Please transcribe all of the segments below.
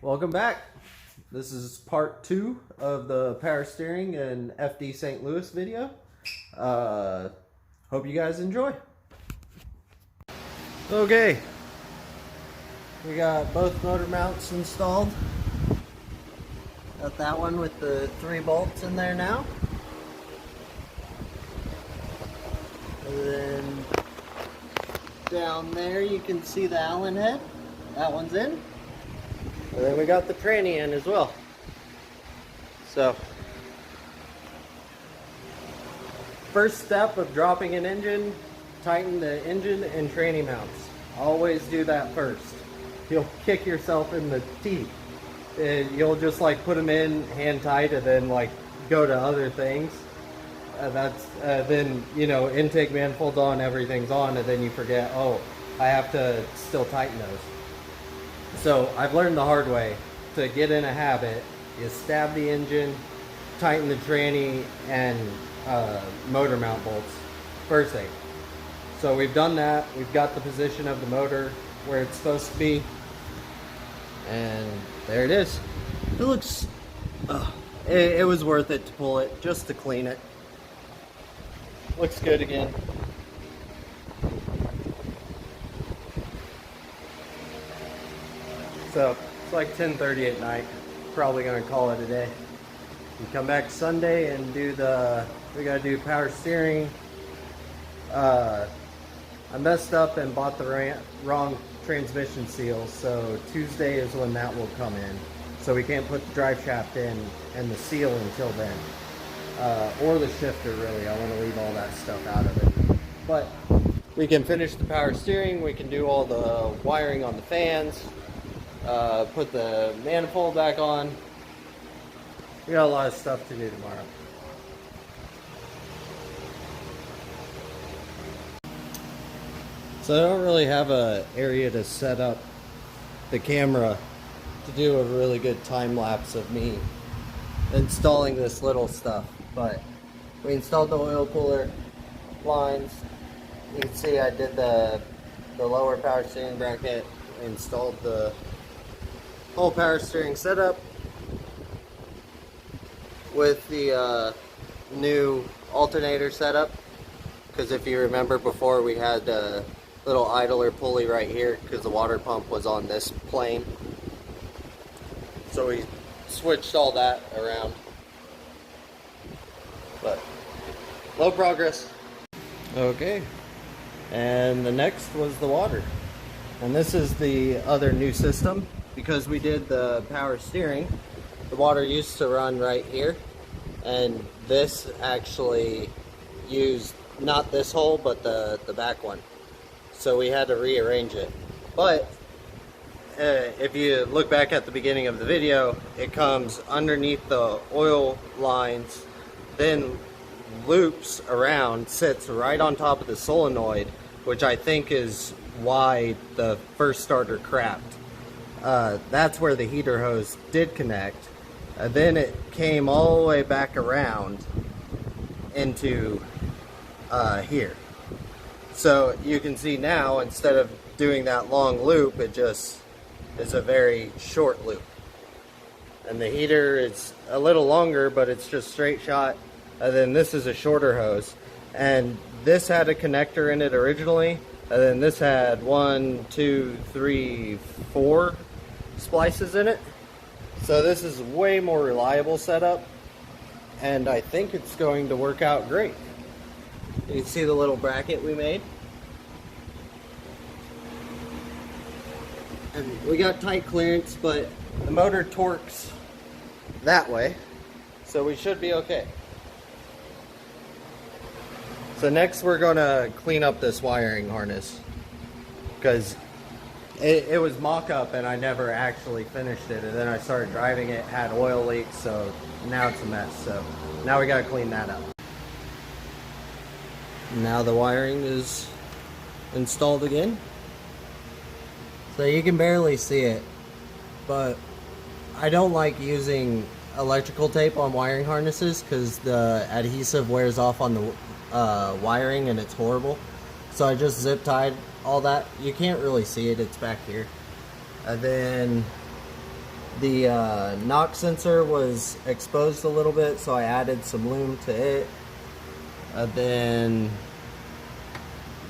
Welcome back. This is part 2 of the power steering and FD St. Louis video. Hope you guys enjoy. Okay, we got both motor mounts installed. Got that one with the 3 bolts in there now. And then down there you can see the Allen head. That one's in. And then we got the tranny in as well. So, first step of dropping an engine, tighten the engine and tranny mounts. Always do that first. You'll kick yourself in the teeth. You'll just like put them in hand tight and then like go to other things. Then, you know, intake manifold's on, everything's on, and then you forget, oh, I have to still tighten those. So I've learned the hard way. To get in a habit is stab the engine, tighten the tranny and motor mount bolts first thing. So we've done that. We've got the position of the motor where it's supposed to be, and there it is. It looks it was worth it to pull it just to clean it. Looks good again. So it's like 10:30 at night. Probably gonna call it a day. We come back Sunday and we gotta do power steering. I messed up and bought the wrong transmission seal, so Tuesday is when that will come in. So we can't put the drive shaft in and the seal until then. Or the shifter, really. I want to leave all that stuff out of it. But we can finish the power steering, we can do all the wiring on the fans, put the manifold back on. We got a lot of stuff to do tomorrow. So I don't really have an area to set up the camera to do a really good time lapse of me installing this little stuff. But we installed the oil cooler lines. You can see I did the lower power steering bracket, installed the whole power steering setup with the new alternator setup, because if you remember before, we had a little idler pulley right here because the water pump was on this plane. So we switched all that around. But low progress. Okay, and the next was the water, and this is the other new system. Because we did the power steering, the water used to run right here, and this actually used not this hole but the back one, so we had to rearrange it. But if you look back at the beginning of the video, it comes underneath the oil lines, then loops around, sits right on top of the solenoid, which I think is why the first starter crapped. That's where the heater hose did connect. Then it came all the way back around into here. So you can see now, instead of doing that long loop, it just is a very short loop. And the heater is a little longer, but it's just straight shot. And then this is a shorter hose. And this had a connector in it originally. And then this had 1, 2, 3, 4 splices in it. So this is way more reliable setup, and I think it's going to work out great. You can see the little bracket we made, and we got tight clearance, but the motor torques that way, so we should be okay. So next we're going to clean up this wiring harness, because it was mock-up and I never actually finished it, and then I started driving it, had oil leaks, so now it's a mess. So now we gotta clean that up. Now the wiring is installed again, so you can barely see it, but I don't like using electrical tape on wiring harnesses because the adhesive wears off on the wiring and it's horrible. So I just zip tied all that. You can't really see it, it's back here. And then The knock sensor was exposed a little bit, so I added some lume to it. Then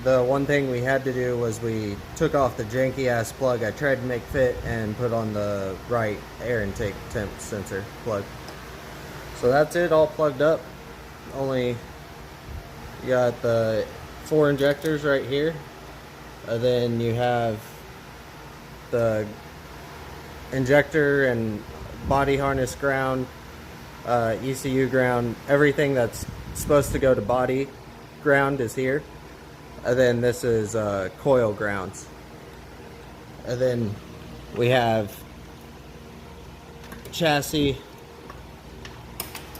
the one thing we had to do was we took off the janky ass plug I tried to make fit and put on the right air intake temp sensor plug. So that's it, all plugged up. Only you got the 4 injectors right here, and then you have the injector and body harness ground, ECU ground, everything that's supposed to go to body ground is here. And then this is coil grounds. And then we have chassis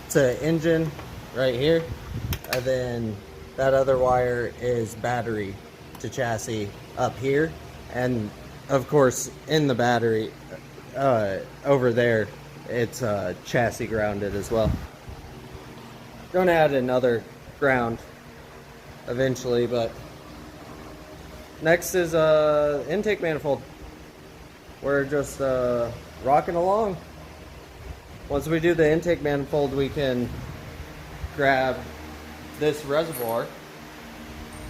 to engine right here. And then that other wire is battery to chassis up here. And of course, in the battery over there, it's chassis grounded as well. Gonna add another ground eventually, but next is intake manifold. We're just rocking along. Once we do the intake manifold, we can grab this reservoir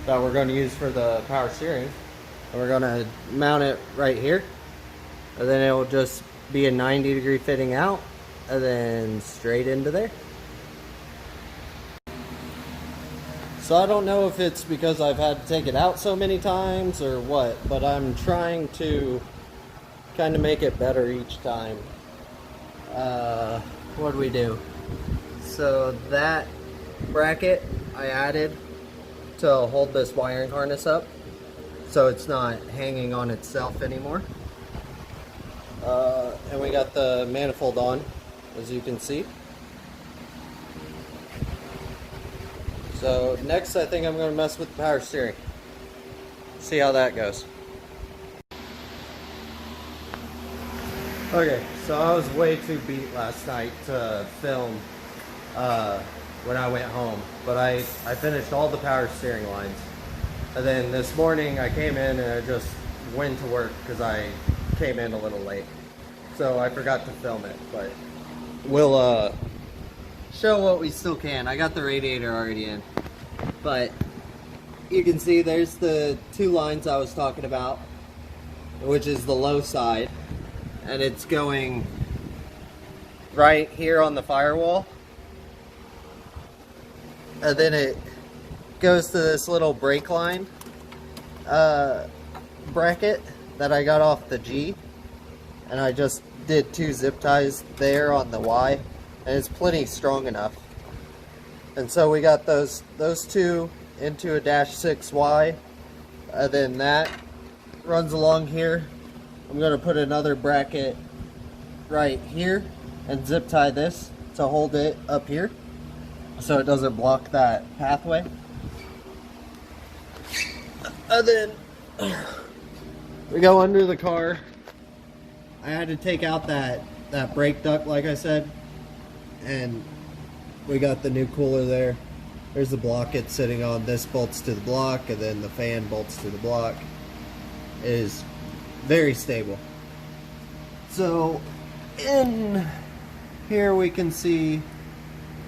that we're going to use for the power steering, and we're going to mount it right here, and then it will just be a 90-degree fitting out and then straight into there. So I don't know if it's because I've had to take it out so many times or what, but I'm trying to kind of make it better each time. What do we do? So that bracket I added to hold this wiring harness up so it's not hanging on itself anymore. And we got the manifold on, as you can see. So next I think I'm going to mess with the power steering. See how that goes. Okay, so I was way too beat last night to film when I went home. But I finished all the power steering lines. And then this morning I came in and I just went to work because I came in a little late. So I forgot to film it, but we'll show what we still can. I got the radiator already in, but you can see there's the 2 lines I was talking about, which is the low side, and it's going right here on the firewall, and then it goes to this little brake line bracket that I got off the G, and I just did 2 zip ties there on the Y, and it's plenty strong enough. And so we got those 2 into a -6Y, and then that runs along here. I'm going to put another bracket right here and zip tie this to hold it up here so it doesn't block that pathway. And then we go under the car. I had to take out that brake duct, like I said, and we got the new cooler there. There's the block it's sitting on. This bolts to the block, and then the fan bolts to the block. It is very stable. So in here we can see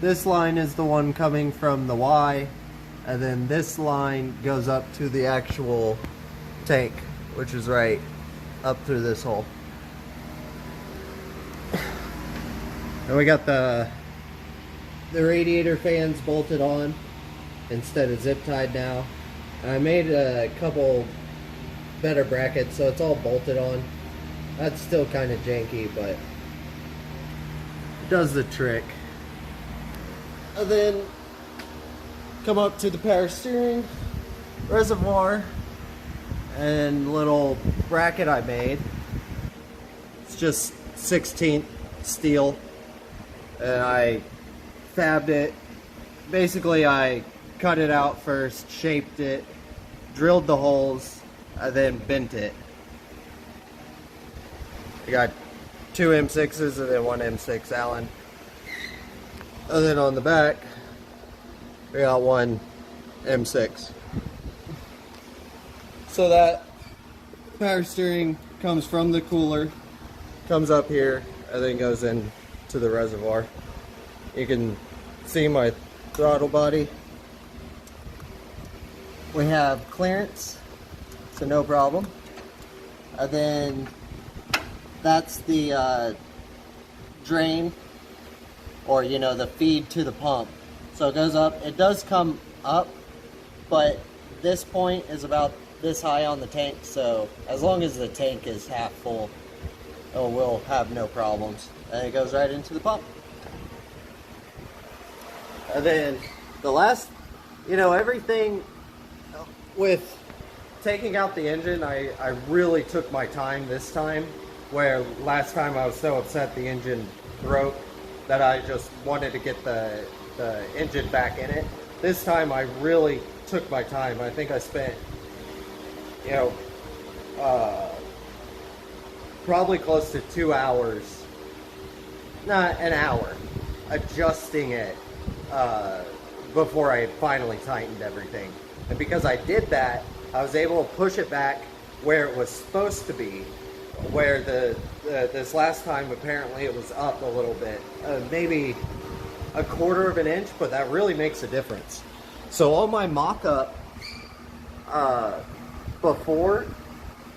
this line is the one coming from the Y, and then this line goes up to the actual tank, which is right up through this hole. And we got the radiator fans bolted on instead of zip tied now. And I made a couple better brackets, so it's all bolted on. That's still kind of janky, but it does the trick. And then come up to the power steering reservoir and little bracket I made. It's just 16th steel, and I fabbed it. Basically I cut it out first, shaped it, drilled the holes, and then bent it. I got 2 M6s and then 1 M6 Allen. And then on the back we got 1 M6. So that power steering comes from the cooler comes up here and then goes in to the reservoir. You can see my throttle body. We have clearance, so no problem. And then that's the drain, or the feed to the pump. So it goes up, it does come up, but this point is about this high on the tank, so as long as the tank is half full, it will have no problems. And it goes right into the pump. And then the last, everything with taking out the engine, I really took my time this time, where last time I was so upset the engine broke that I just wanted to get the engine back in it. This time I really took my time. I think I spent, probably close to 2 hours, not an hour, adjusting it before I finally tightened everything. And because I did that, I was able to push it back where it was supposed to be, where this last time apparently it was up a little bit, maybe a quarter of an inch, but that really makes a difference. So all my mock-up before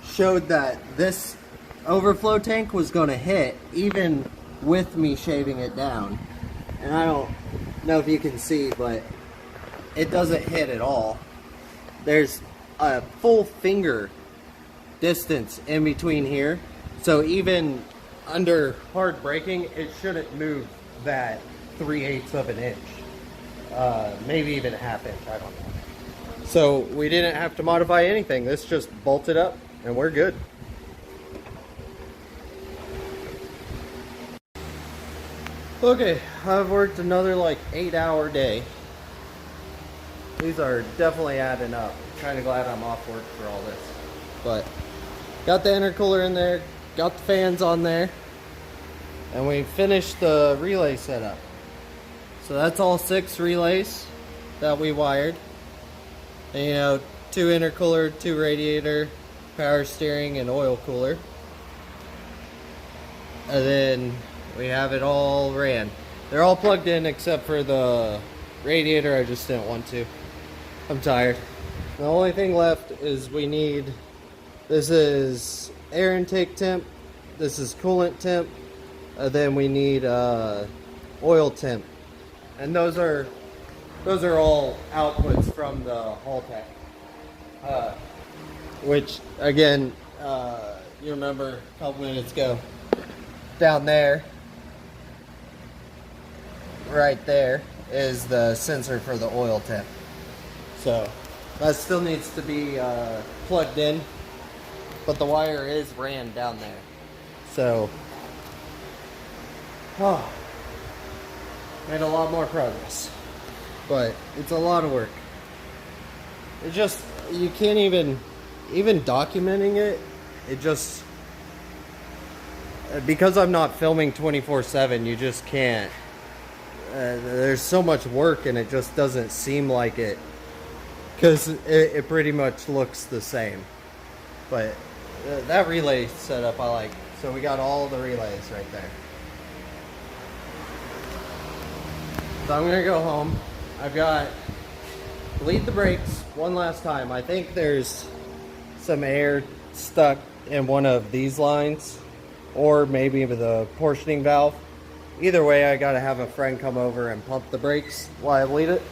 showed that this overflow tank was going to hit even with me shaving it down. And I don't know if you can see, but it doesn't hit at all. There's a full finger distance in between here, so even under hard braking it shouldn't move that 3/8 of an inch, maybe even a half inch, I don't know. So we didn't have to modify anything. This just bolted up and we're good. Okay, I've worked another like 8-hour day. These are definitely adding up. Kind of glad I'm off work for all this. But got the intercooler in there, got the fans on there, and we finished the relay setup. So that's all 6 relays that we wired. And, 2 intercooler, 2 radiator, power steering, and oil cooler. And then we have it all ran. They're all plugged in except for the radiator. I just didn't want to. I'm tired. The only thing left is we need, this is air intake temp, this is coolant temp, and then we need oil temp. And those are all outputs from the haul tank. Which again, you remember a couple minutes ago, down there, right there, is the sensor for the oil temp. So that still needs to be plugged in, but the wire is ran down there. So, made a lot more progress, but it's a lot of work. It just, you can't even documenting it, it just, because I'm not filming 24/7, you just can't. There's so much work and it just doesn't seem like it, because it pretty much looks the same. But that relay setup I like. So we got all the relays right there. So I'm gonna go home. I've got bleed the brakes one last time. I think there's some air stuck in one of these lines, or maybe the portioning valve. Either way, I gotta have a friend come over and pump the brakes while I bleed it.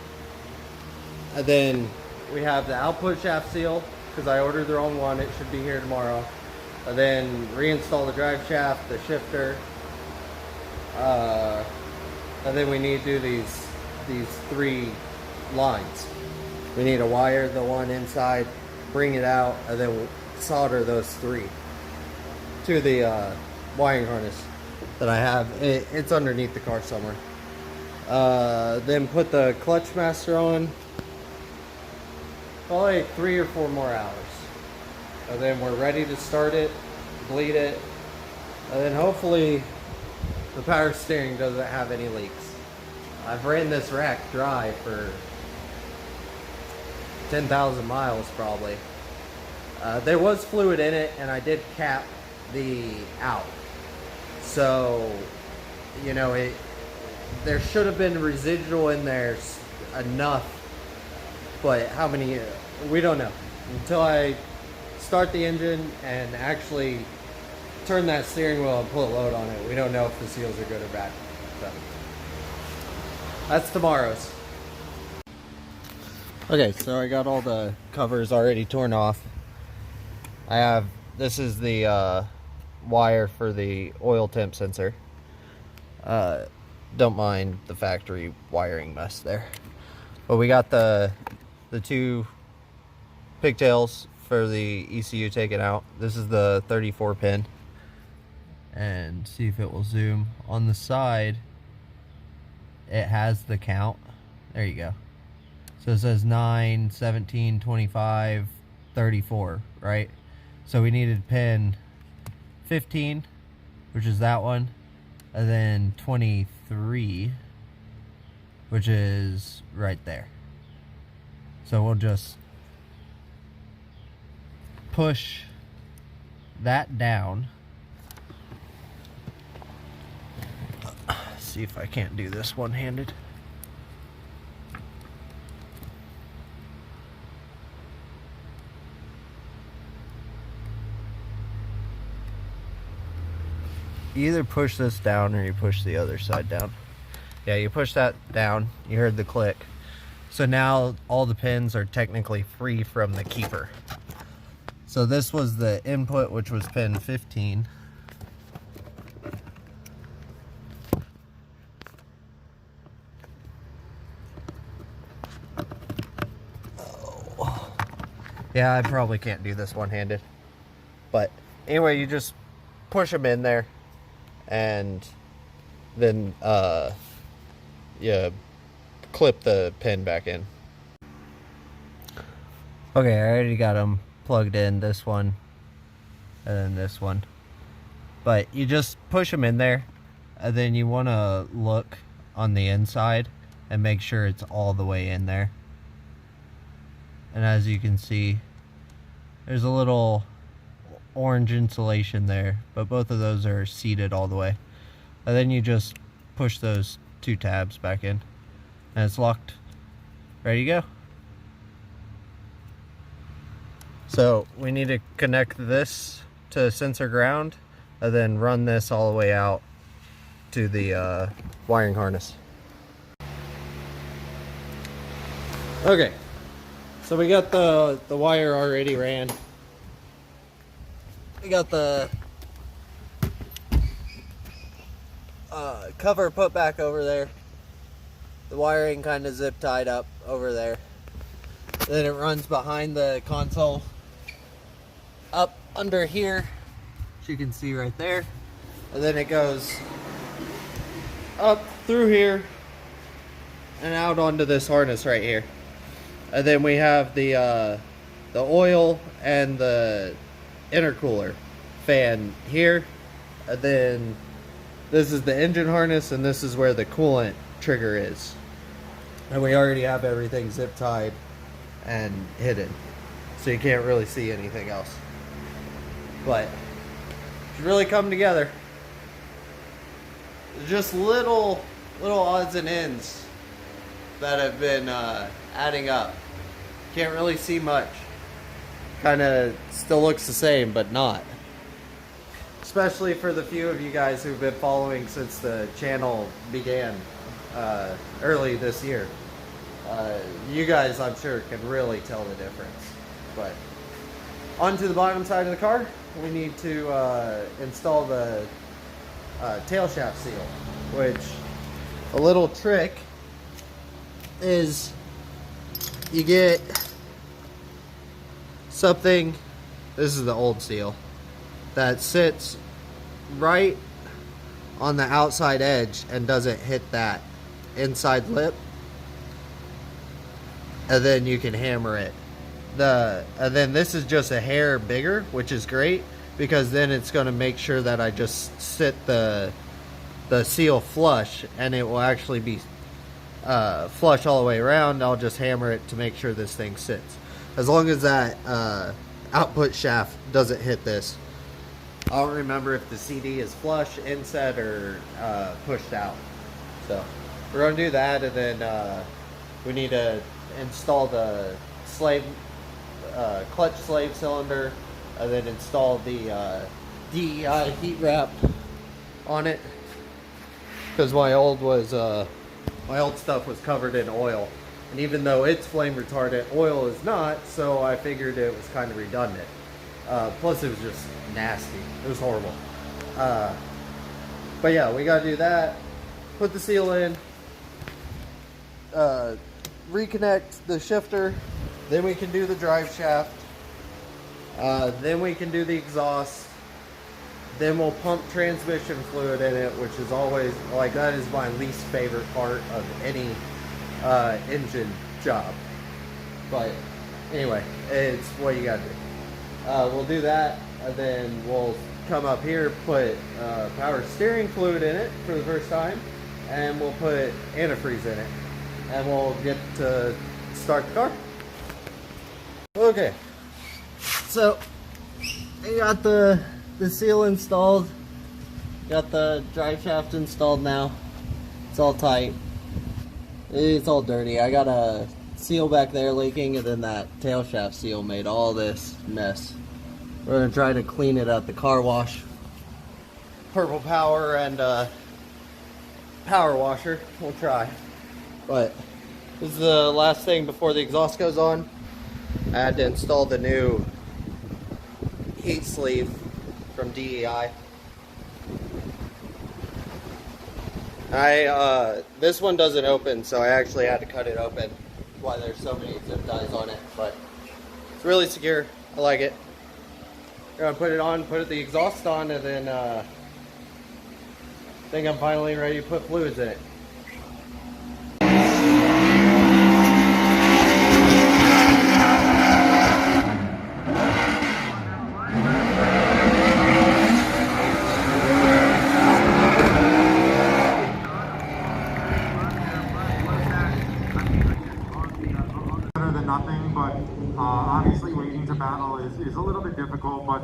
And then we have the output shaft seal, because I ordered the wrong one. It should be here tomorrow. And then reinstall the drive shaft, the shifter. And then we need to do these 3 lines. We need to wire the one inside, bring it out, and then we'll solder those 3 to the wiring harness that I have. It's underneath the car somewhere. Then put the clutch master on. Probably 3 or 4 more hours. And then we're ready to start it, bleed it, and then hopefully the power steering doesn't have any leaks. I've ran this rack dry for 10,000 miles probably. There was fluid in it, and I did cap the out. So, you know, there should have been residual in there enough, but how many, we don't know. Until I start the engine and actually turn that steering wheel and put a load on it, we don't know if the seals are good or bad. So, that's tomorrow's. Okay, so I got all the covers already torn off. This is the wire for the oil temp sensor. Don't mind the factory wiring mess there. But we got the two pigtails for the ECU taken out. This is the 34 pin. And see if it will zoom. On the side, it has the count. There you go. So it says 9, 17, 25, 34, right? So we needed pin 15, which is that one, and then 23, which is right there. So we'll just push that down. See if I can't do this one-handed. You either push this down or you push the other side down. Yeah, you push that down, you heard the click. So now all the pins are technically free from the keeper. So this was the input, which was pin 15. Oh. Yeah, I probably can't do this one-handed. But anyway, you just push them in there. And then you clip the pin back in. Okay, I already got them plugged in, this one and then this one. But you just push them in there, and then you want to look on the inside and make sure it's all the way in there. And as you can see, there's a little orange insulation there, but both of those are seated all the way. And then you just push those two tabs back in and it's locked, ready to go. So we need to connect this to sensor ground and then run this all the way out to the wiring harness. Okay, so we got the wire already ran. We got the cover put back over there. The wiring kind of zip tied up over there. Then it runs behind the console up under here, as you can see right there. And then it goes up through here and out onto this harness right here. And then we have the oil and the intercooler fan here, and then this is the engine harness, and this is where the coolant trigger is. And we already have everything zip tied and hidden, so you can't really see anything else. But it should really come together. Just little odds and ends that have been adding up. Can't really see much. Kind of still looks the same, but not. Especially for the few of you guys who've been following since the channel began early this year. You guys, I'm sure, can really tell the difference. But onto the bottom side of the car, we need to install the tail shaft seal, which a little trick is you get something, this is the old seal, that sits right on the outside edge and doesn't hit that inside lip, and then you can hammer it. And then this is just a hair bigger, which is great, because then it's going to make sure that I just sit the seal flush, and it will actually be flush all the way around. I'll just hammer it to make sure this thing sits. As long as that output shaft doesn't hit this, I don't remember if the CD is flush, inset, or pushed out. So we're going to do that, and then we need to install the clutch slave cylinder, and then install the DEI heat wrap on it, because my old stuff was covered in oil, and even though it's flame retardant, oil is not, so I figured it was kind of redundant. Plus it was just nasty. It was horrible. But yeah, we gotta do that, put the seal in, reconnect the shifter, then we can do the drive shaft, then we can do the exhaust, then we'll pump transmission fluid in it, which is always, like, that is my least favorite part of any engine job. But anyway, it's what you gotta do. We'll do that, and then we'll come up here, put power steering fluid in it for the first time, and we'll put antifreeze in it, and we'll get to start the car. Okay, so I got the seal installed, got the drive shaft installed now. It's all tight. It's all dirty. I got a seal back there leaking, and then that tail shaft seal made all this mess. We're gonna try to clean it at the car wash. Purple Power and power washer. We'll try. But this is the last thing before the exhaust goes on. I had to install the new heat sleeve from DEI. This one doesn't open, so I actually had to cut it open. That's why there's so many zip ties on it, but it's really secure. I like it. We're gonna put it on, put the exhaust on, and then I think I'm finally ready to put fluids in it. Nothing, but obviously waiting to battle is a little bit difficult, but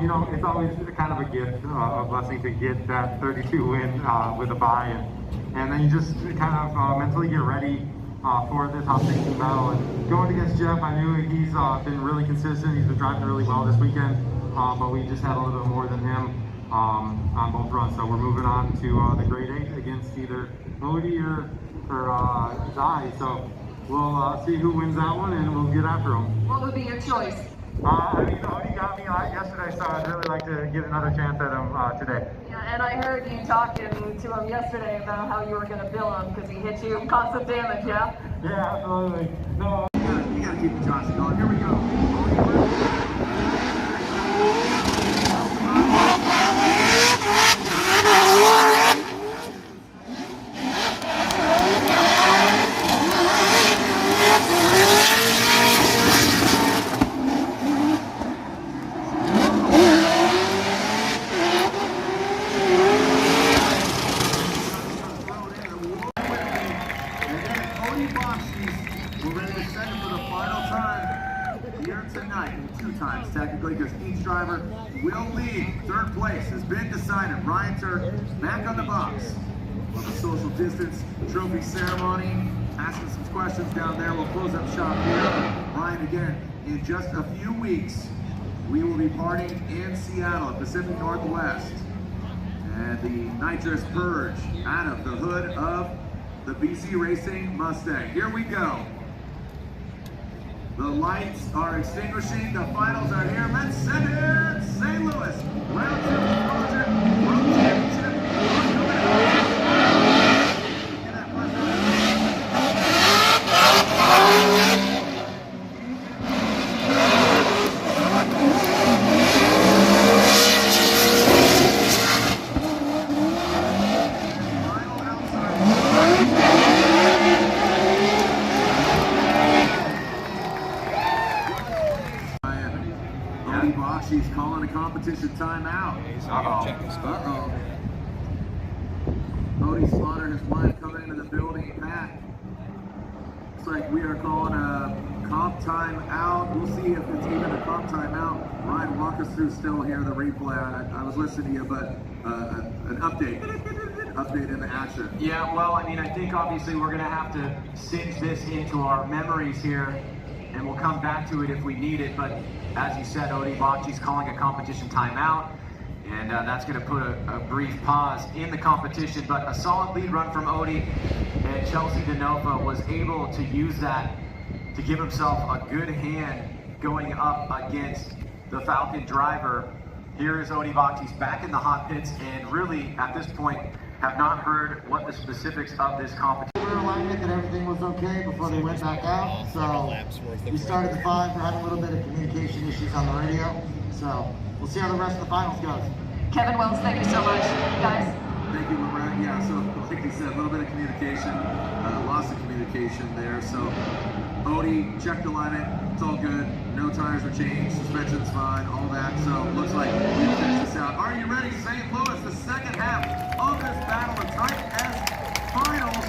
you know, it's always kind of a gift, a blessing to get that 32 win with a bye, and then you just kind of mentally get ready for this hot station battle. And going against Jeff, I knew he's been really consistent. He's been driving really well this weekend, but we just had a little bit more than him on both runs. So we're moving on to the grade 8 against either Odie or Zai. So we'll see who wins that one, and we'll get after him. What would be your choice? I mean, Odie got me yesterday, so I'd really like to get another chance at him today. Yeah, and I heard you talking to him yesterday about how you were going to bill him because he hit you constant damage, yeah? Yeah, absolutely. No. You gotta keep the Johnson going. Here we go. We're ready to send it for the final time here tonight. Two times technically, because each driver will lead. Third place has been decided. Ryan Turk back on the box. On the social distance trophy ceremony, asking some questions down there. We'll close up shop here. Ryan, again, in just a few weeks, we will be partying in Seattle, Pacific Northwest. And the nitrous purge out of the hood of the BC Racing Mustang. Here we go. The lights are extinguishing. The finals are here. Let's send it. St. Louis. Round 2 exposure. World Championship. She's calling a competition timeout. Uh-oh. Odie Slaughter, his wife, coming into the building. Pat, looks like we are calling a comp time out. We'll see if it's even a comp time out. Ryan, walk us through still here the replay. I was listening to you, but an update in the action. Yeah, well, I mean, I think obviously we're going to have to singe this into our memories here, and we'll come back to it if we need it. But as you said, Odi Bocci's calling a competition timeout, and that's going to put a brief pause in the competition. But a solid lead run from Odi, and Chelsea DeNova was able to use that to give himself a good hand going up against the Falcon driver. Here is Odi Bocci's back in the hot pits, and really at this point have not heard what the specifics of this competition. We were alignment that everything was okay before they went back out. So we started the 5. We're having a little bit of communication issues on the radio. So we'll see how the rest of the finals goes. Kevin Wells, thank you so much, guys. Thank you, Lorraine. Yeah, so like he said, a little bit of communication, loss of communication there. So Odi checked the alignment, it's all good. No tires were changed, suspension's fine, all that. So looks like we'll finish this out. Are you ready, St. Louis? The second half of this battle of Type S finals.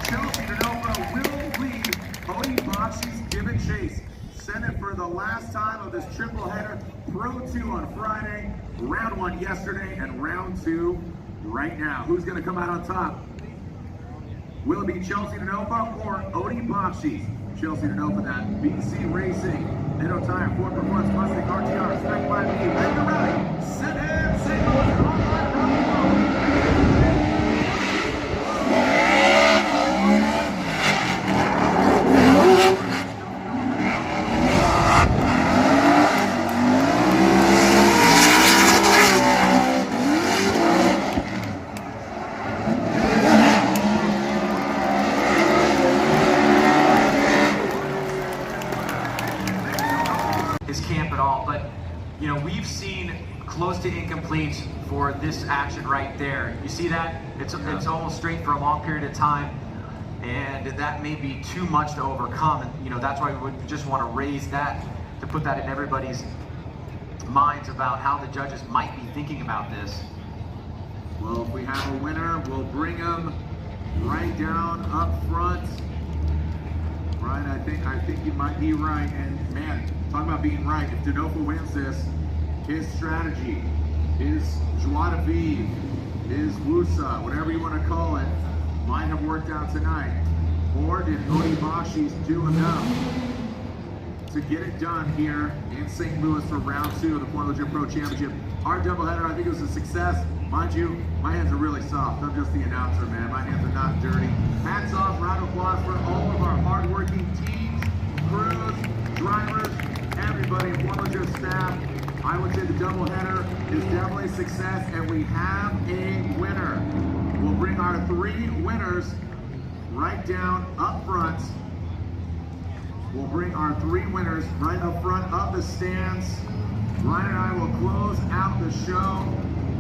Chelsea DeNova will lead. Odi Bocci's give and chase. Send it for the last time of this triple header. Pro 2 on Friday, round 1 yesterday, and round 2 right now. Who's going to come out on top? Will it be Chelsea DeNova or Odi Bocci? Chelsea DeNova, that BC Racing, Nitto Tire, Ford Performance Mustang RTR, Spec by me, ready to rally, set and St. Louis online round. his camp at all, but you know, we've seen close to incomplete for this action right there. You see that? It's almost straight for a long period of time, and that may be too much to overcome, and you know, that's why we would just want to raise that, to put that in everybody's minds about how the judges might be thinking about this. Well, if we have a winner, we'll bring him right down up front. Ryan, I think you might be right. And man, talking about being right, if DeNova wins this, his strategy, his joie de vivre, his wusa, whatever you want to call it, might have worked out tonight. Or did Odi Bocci do enough to get it done here in St. Louis for round 2 of the Formula Gym Pro Championship? Our doubleheader, I think it was a success. Mind you, my hands are really soft. I'm just the announcer, man. My hands are not dirty. Hats off, round of applause for all of our hardworking teams, crews, drivers, everybody, Formula Gym staff. I would say the doubleheader is definitely a success, and we have a winner. We'll bring our 3 winners right down up front. We'll bring our 3 winners right up front of the stands. Ryan and I will close out the show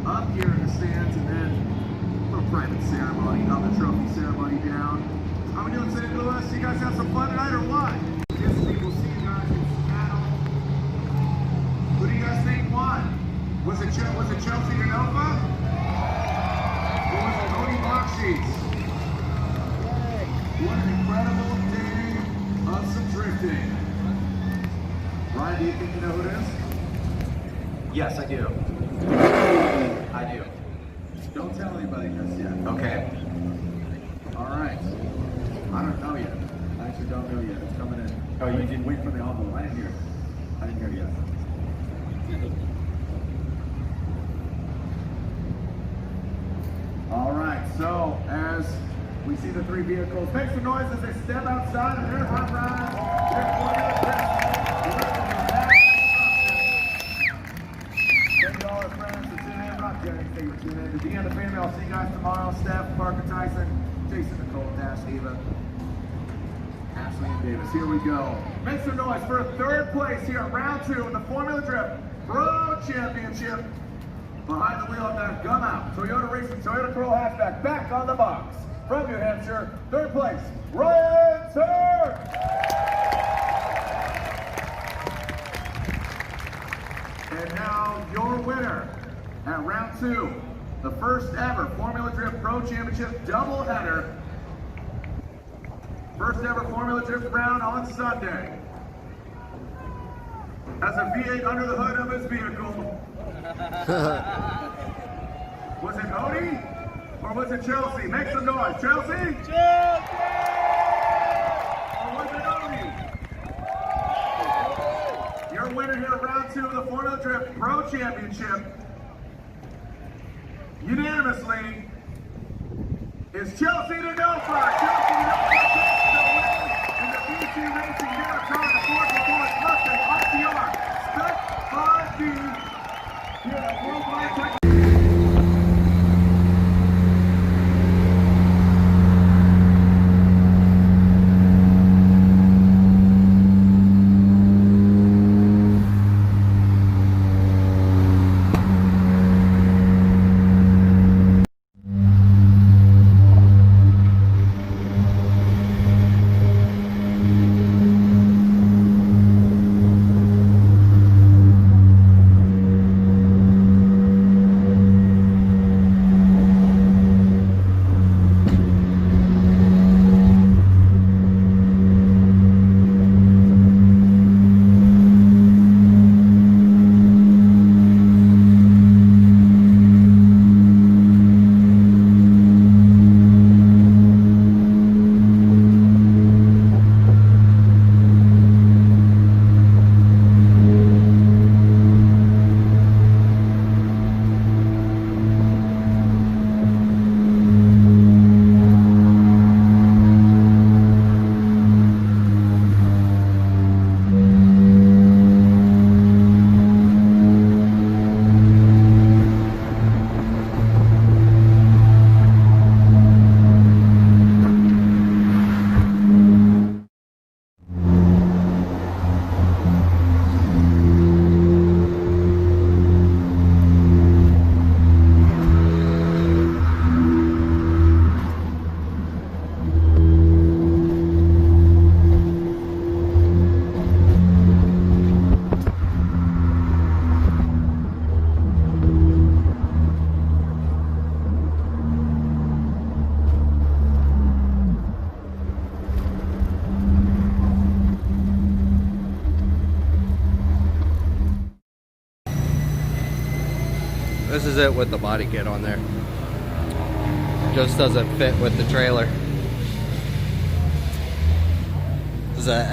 up here in the stands, and then a little private ceremony of the trophy ceremony down. How we doing, St. Louis? You guys have some fun tonight or what? This week we'll see you guys in Seattle. Who do you guys think won? Was it Chelsea DeNova? Or was it Odi Bocci? What an incredible day of some drifting. Ryan, do you think you know who it is? Yes, I do. I do. Don't tell anybody just yet. Okay. All right. I don't know yet. I actually don't know yet. It's coming in. Oh, you didn't wait for the envelope. I didn't hear it. I didn't hear it yet. All right. So as we see the 3 vehicles, make some noise as they step outside of their hot ride. Thank you all our friends for tuning in. Rock Jerry, thank you for tuning in. To be on the family, I'll see you guys tomorrow. Steph, Parker Tyson, Jason, Nicole, Dash, Eva, Ashley, and Davis. Here we go. Make some noise for 3rd place here at round 2 in the Formula Drift Pro Championship. Behind the wheel of that Gum Out Toyota Racing Toyota Corolla hatchback, back on the box. From New Hampshire, 3rd place, Ryan Turk. And now your winner at round 2, the first ever Formula Drift Pro Championship doubleheader. First ever Formula Drift round on Sunday. has a V8 under the hood of his vehicle. Was it Odie or was it Chelsea? Make some noise. Chelsea? Chelsea! Or was it Odie? Your winner here, round 2 of the Formula Drift Pro Championship, unanimously, is Chelsea to Dover. Chelsea to Dover takes the win in the BC Racing Marathon of Ford Performance Mustang RTR Spec 5D. Here at Worldwide Tech. This is it with the body kit on there. Just doesn't fit with the trailer. This is a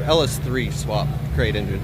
LS3 swap crate engine.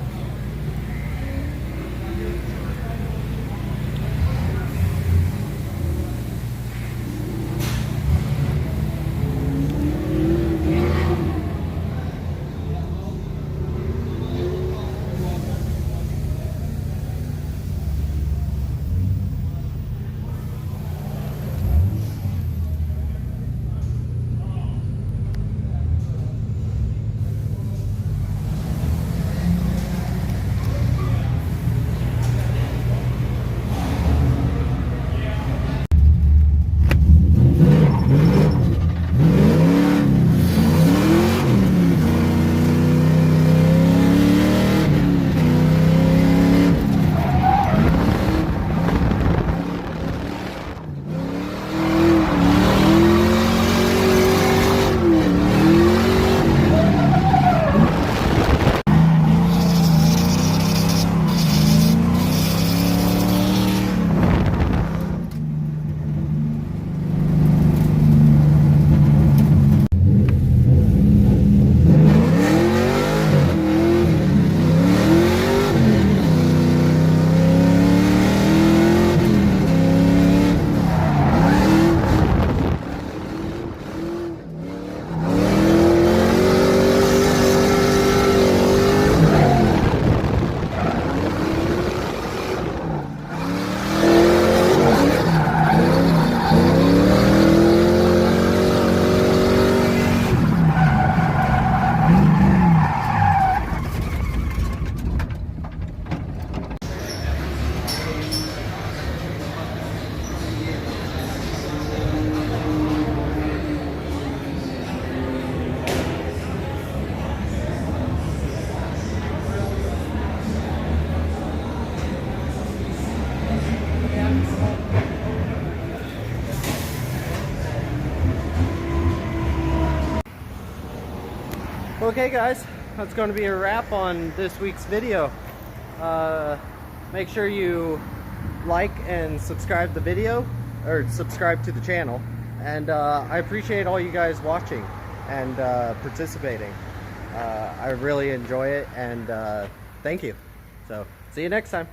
Okay guys, that's going to be a wrap on this week's video. Make sure you like and subscribe the video, or subscribe to the channel. And I appreciate all you guys watching and participating. I really enjoy it, and thank you. So, see you next time.